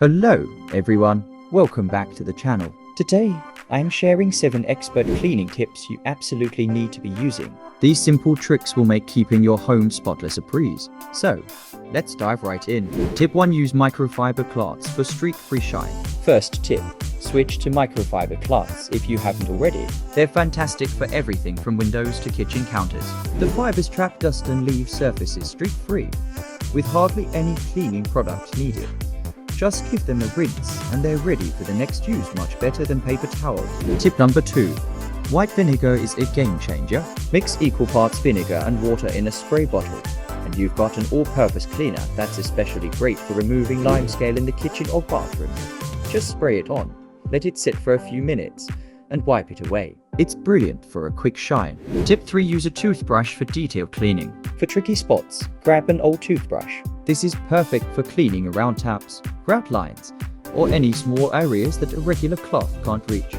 Hello everyone, welcome back to the channel. Today, I am sharing 7 expert cleaning tips you absolutely need to be using. These simple tricks will make keeping your home spotless a breeze. So, let's dive right in. Tip 1. Use microfiber cloths for streak-free shine. First tip, switch to microfiber cloths if you haven't already. They're fantastic for everything from windows to kitchen counters. The fibers trap dust and leave surfaces streak-free, with hardly any cleaning product needed. Just give them a rinse and they're ready for the next use, much better than paper towels. Tip number 2. White vinegar is a game changer. Mix equal parts vinegar and water in a spray bottle, and you've got an all-purpose cleaner that's especially great for removing limescale in the kitchen or bathroom. Just spray it on, let it sit for a few minutes, and wipe it away. It's brilliant for a quick shine. Tip 3. Use a toothbrush for detailed cleaning. For tricky spots, grab an old toothbrush. This is perfect for cleaning around taps, grout lines, or any small areas that a regular cloth can't reach.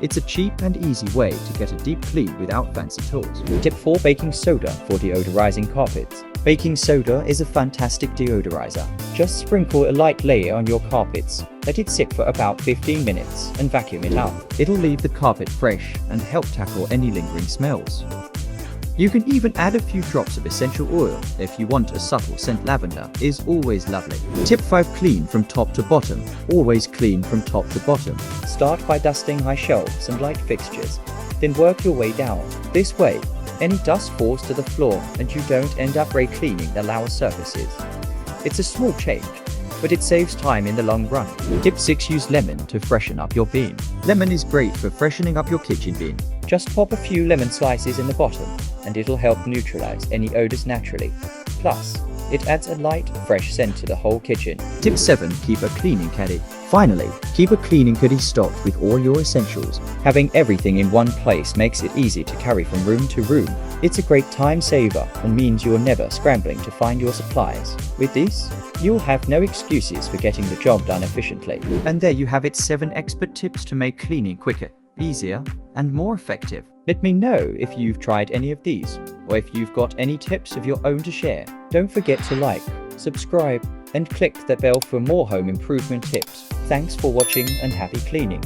It's a cheap and easy way to get a deep clean without fancy tools. Tip 4. Baking soda for deodorizing carpets. Baking soda is a fantastic deodorizer. Just sprinkle a light layer on your carpets, let it sit for about 15 minutes, and vacuum it out. It'll leave the carpet fresh and help tackle any lingering smells. You can even add a few drops of essential oil if you want a subtle scent. Lavender is always lovely. Tip 5. Clean from top to bottom. Always clean from top to bottom. Start by dusting high shelves and light fixtures, then work your way down. This way, any dust falls to the floor and you don't end up re-cleaning the lower surfaces. It's a small change, but it saves time in the long run. Tip 6. Use lemon to freshen up your bin. Lemon is great for freshening up your kitchen bin. Just pop a few lemon slices in the bottom, and it'll help neutralize any odors naturally. Plus, it adds a light, fresh scent to the whole kitchen. Tip 7. Keep a cleaning caddy. Finally, keep a cleaning caddy stocked with all your essentials. Having everything in one place makes it easy to carry from room to room. It's a great time saver and means you're never scrambling to find your supplies. With this, you'll have no excuses for getting the job done efficiently. And there you have it, 7 expert tips to make cleaning quicker, easier, and more effective. Let me know if you've tried any of these, or if you've got any tips of your own to share. Don't forget to like, subscribe, and click the bell for more home improvement tips. Thanks for watching and happy cleaning.